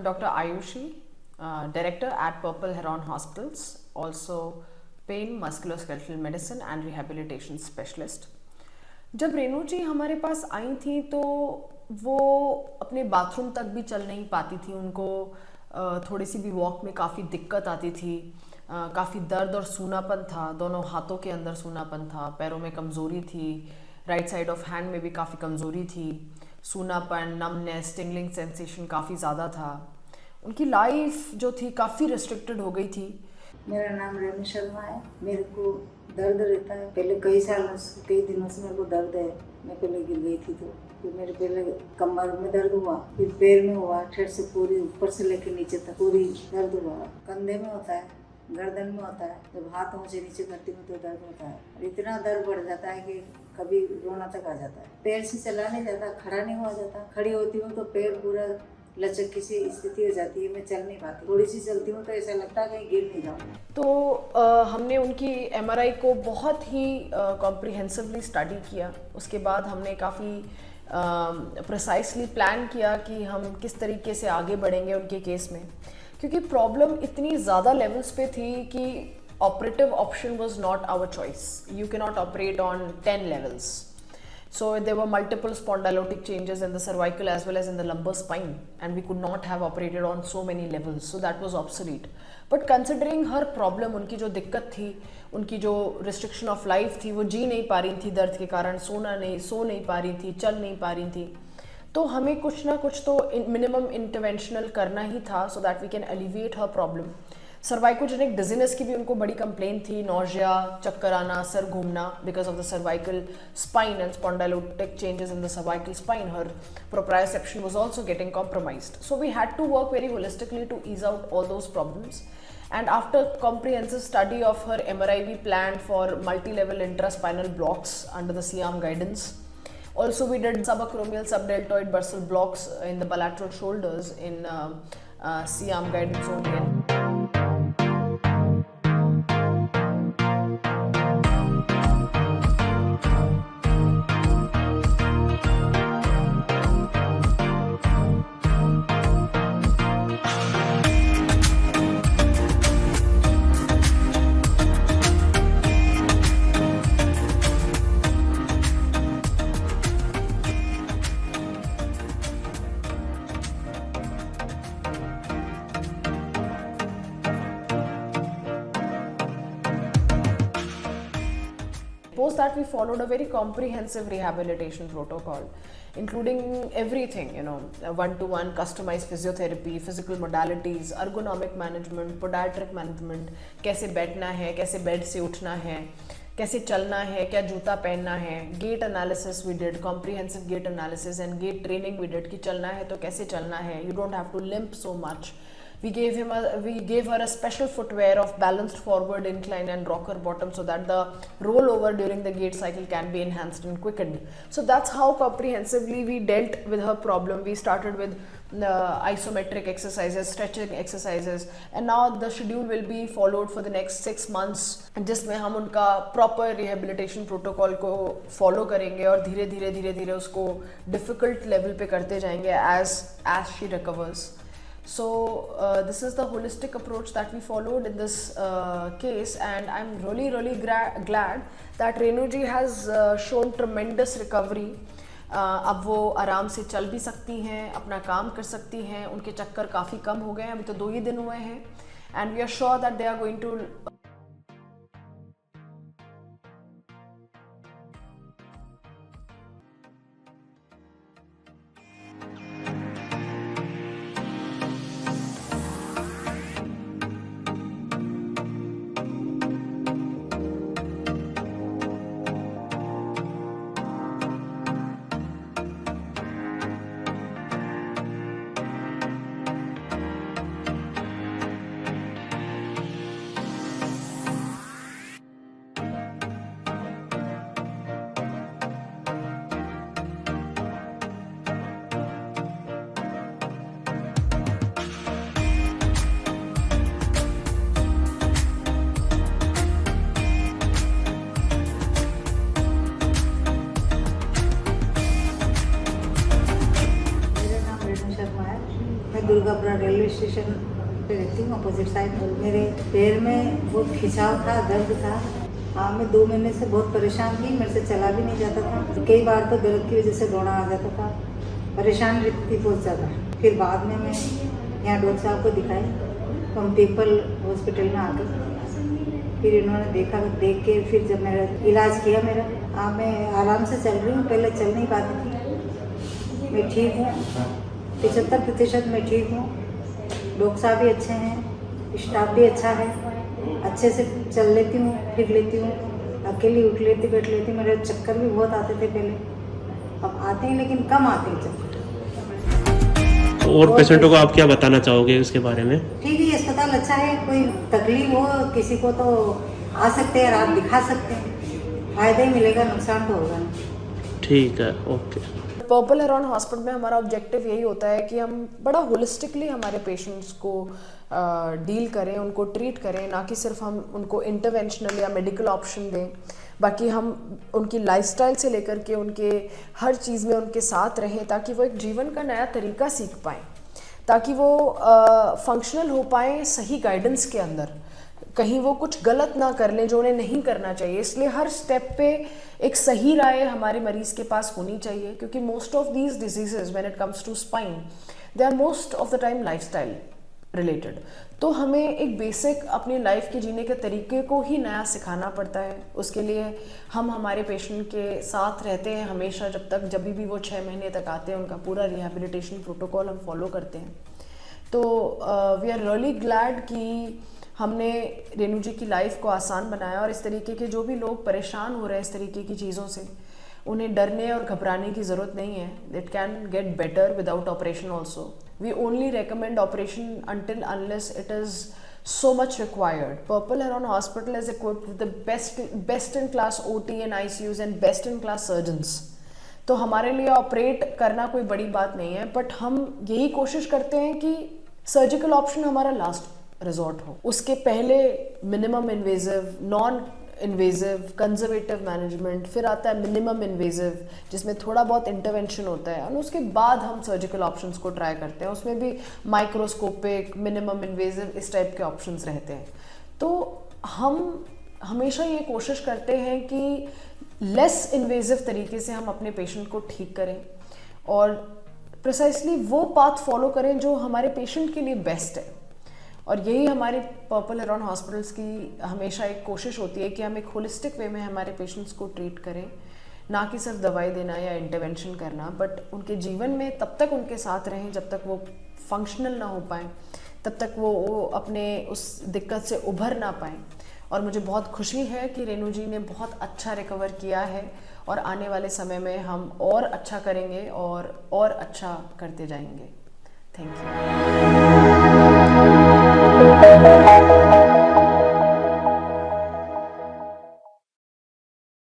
I'm Dr. Ayushi, Director at Purple Heron Hospitals, also Pain, Musculoskeletal Medicine and Rehabilitation Specialist. जब रेनू जी हमारे पास आई थी तो वो अपने बाथरूम तक भी चल नहीं पाती थी, उनको थोड़ी सी भी वॉक में काफ़ी दिक्कत आती थी, काफ़ी दर्द और सूनापन था, दोनों हाथों के अंदर सूनापन था, पैरों में कमज़ोरी थी, राइट साइड ऑफ हैंड में भी काफ़ी कमज़ोरी थी, सूनापन, नमनेस, टिंगलिंग सेंसेशन काफ़ी ज़्यादा था। उनकी लाइफ जो थी काफ़ी रिस्ट्रिक्टेड हो गई थी। मेरा नाम रेणु शर्मा है। मेरे को दर्द रहता है, पहले कई दिनों से मेरे को दर्द है। मैं पहले गिर गई थी तो फिर मेरे पहले कमर में दर्द हुआ, फिर पैर में हुआ, ठेठ से पूरी ऊपर से लेकर नीचे तक पूरी दर्द हुआ। कंधे में होता है, गर्दन में होता है, जब हाथ ऊँचे नीचे करती हूँ तो दर्द होता है। और इतना दर्द बढ़ जाता है कि कभी रोना तक आ जाता है। पैर से चला नहीं जाता, खड़ा नहीं हुआ जाता। खड़ी होती हूँ तो पैर पूरा लचक की सी स्थिति हो जाती है, मैं चल नहीं पाती। थोड़ी सी चलती हूँ तो ऐसा लगता है कहीं गिर नहीं जाऊँ। तो हमने उनकी MRI को बहुत ही कॉम्प्रिहेंसिवली स्टडी किया। उसके बाद हमने काफ़ी प्रिसाइसली प्लान किया कि हम किस तरीके से आगे बढ़ेंगे उनके केस में, क्योंकि प्रॉब्लम इतनी ज़्यादा लेवल्स पे थी कि operative option was not our choice. You can not operate on 10 levels. So there were multiple spondylotic changes in the cervical as well as in the lumbar spine, and we could not have operated on so many levels, so that was obsolete. But considering her problem, उनकी जो दिक्कत थी, उनकी जो restriction of life थी, वो जी नहीं पा रही थी दर्द के कारण, सो नहीं पा रही थी, चल नहीं पा रही थी, तो हमें कुछ ना कुछ तो मिनिमम इंटरवेंशनल करना ही था so that we can alleviate her problem. Cervicogenic dizziness की भी उनको बड़ी कंप्लेन थी, नोजिया, चक्कर आना, सर घूमना, because of the cervical spine and spondylotic changes in the cervical spine. Her proprioception was also getting compromised. So we had to work very holistically to ease out all those problems. And after comprehensive study of her MRI, we planned for multi-level intraspinal blocks under the C-arm guidance. Also, we did subacromial subdeltoid bursal blocks in the bilateral shoulders in C-arm guidance only. Post that, we followed a very comprehensive rehabilitation protocol, including everything, one-to-one customized physiotherapy, physical modalities, ergonomic management, podiatric management, कैसे बैठना है, कैसे bed से उठना है, कैसे चलना है, क्या जूता पहनना है, gait analysis we did, comprehensive gait analysis and gait training we did कि चलना है तो कैसे चलना है, you don't have to limp so much. We gave her a special footwear of balanced forward incline and rocker bottom so that the rollover during the gait cycle can be enhanced and quickened. So that's how comprehensively we dealt with her problem. We started with isometric exercises, stretching exercises, and now the schedule will be followed for the next 6 months, जिसमें हम उनका proper rehabilitation protocol को follow करेंगे और धीरे धीरे उसको difficult level पे करते जाएंगे as she recovers. So this is the holistic approach that we followed in this case, and I'm really glad that Renu ji has shown tremendous recovery. अब वो आराम से चल भी सकती हैं, अपना काम कर सकती हैं, उनके चक्कर काफ़ी कम हो गए हैं, अभी तो 2 ही दिन हुए हैं, and we are sure that they are going to station पे रहती हूँ, अपोजिट साइड। मेरे पैर में बहुत खिंचाव था, दर्द था। हाँ, मैं 2 महीने से बहुत परेशान थी, मेरे से चला भी नहीं जाता था। कई बार तो दर्द की वजह से रोना आ जाता था, परेशान रहती थी बहुत ज़्यादा। फिर बाद में मैं यहाँ डॉक्टर साहब को दिखाई, तो हम पीपल हॉस्पिटल में आ गए। फिर इन्होंने देख के फिर जब मेरा इलाज किया मेरा, हाँ मैं आराम से चल रही हूँ, पहले चल नहीं पाती थी। मैं ठीक हूँ, 75% मैं ठीक हूँ। डॉक्टर साहब भी अच्छे हैं, स्टाफ भी अच्छा है, अच्छे से चल लेती हूँ, फिर लेती हूँ, अकेली उठ लेती बैठ लेती। मेरे चक्कर भी बहुत आते थे पहले, अब आते हैं लेकिन कम आते हैं चक्कर। और पेशेंटों को आप क्या बताना चाहोगे इसके बारे में? ठीक है, अस्पताल अच्छा है, कोई तकलीफ हो किसी को तो आ सकते हैं, आप दिखा सकते हैं, फायदा ही मिलेगा, नुकसान तो होगा नहीं। ठीक है, ओके। पर्पल हेरॉन हॉस्पिटल में हमारा ऑब्जेक्टिव यही होता है कि हम बड़ा होलिस्टिकली हमारे पेशेंट्स को डील करें, उनको ट्रीट करें, ना कि सिर्फ हम उनको इंटरवेंशनल या मेडिकल ऑप्शन दें। बाकी हम उनकी लाइफस्टाइल से लेकर के उनके हर चीज़ में उनके साथ रहें, ताकि वो एक जीवन का नया तरीका सीख पाएँ, ताकि वो फंक्शनल हो पाएँ सही गाइडेंस के अंदर, कहीं वो कुछ गलत ना कर लें जो उन्हें नहीं करना चाहिए। इसलिए हर स्टेप पे एक सही राय हमारे मरीज़ के पास होनी चाहिए, क्योंकि most of these diseases when it comes to spine, they are most of the time lifestyle related. तो हमें एक बेसिक अपनी लाइफ के जीने के तरीके को ही नया सिखाना पड़ता है। उसके लिए हम हमारे पेशेंट के साथ रहते हैं हमेशा, जब भी वो 6 महीने तक आते हैं, उनका पूरा रिहैबिलिटेशन प्रोटोकॉल हम फॉलो करते हैं। तो वी आर रियली ग्लैड कि हमने रेणु जी की लाइफ को आसान बनाया, और इस तरीके के जो भी लोग परेशान हो रहे हैं इस तरीके की चीज़ों से, उन्हें डरने और घबराने की ज़रूरत नहीं है। It can get better without operation also. We only recommend operation until unless it is so much required. Purple Heron Hospital is equipped with the best in class OT and ICUs and best in class surgeons. तो हमारे लिए operate करना कोई बड़ी बात नहीं है, but हम यही कोशिश करते हैं कि सर्जिकल ऑप्शन हमारा लास्ट रिजॉर्ट हो। उसके पहले minimum invasive, non invasive, conservative management, फिर आता है मिनिमम इन्वेजिव जिसमें थोड़ा बहुत इंटरवेंशन होता है, और उसके बाद हम सर्जिकल ऑप्शंस को ट्राई करते हैं। उसमें भी माइक्रोस्कोपिक, मिनिमम इन्वेजिव, इस टाइप के ऑप्शंस रहते हैं। तो हम हमेशा ये कोशिश करते हैं कि लेस इन्वेजिव तरीके से हम अपने पेशेंट को ठीक करें, और प्रिसाइसली वो पाथ फॉलो करें जो हमारे पेशेंट के लिए बेस्ट है। और यही हमारे पर्पल हेरॉन हॉस्पिटल्स की हमेशा एक कोशिश होती है कि हम एक होलिस्टिक वे में हमारे पेशेंट्स को ट्रीट करें, ना कि सिर्फ दवाई देना या इंटरवेंशन करना, बट उनके जीवन में तब तक उनके साथ रहें जब तक वो फंक्शनल ना हो पाएँ, तब तक वो अपने उस दिक्कत से उभर ना पाएँ। और मुझे बहुत खुशी है कि रेणु जी ने बहुत अच्छा रिकवर किया है, और आने वाले समय में हम और अच्छा करेंगे और अच्छा करते जाएंगे। Thank you.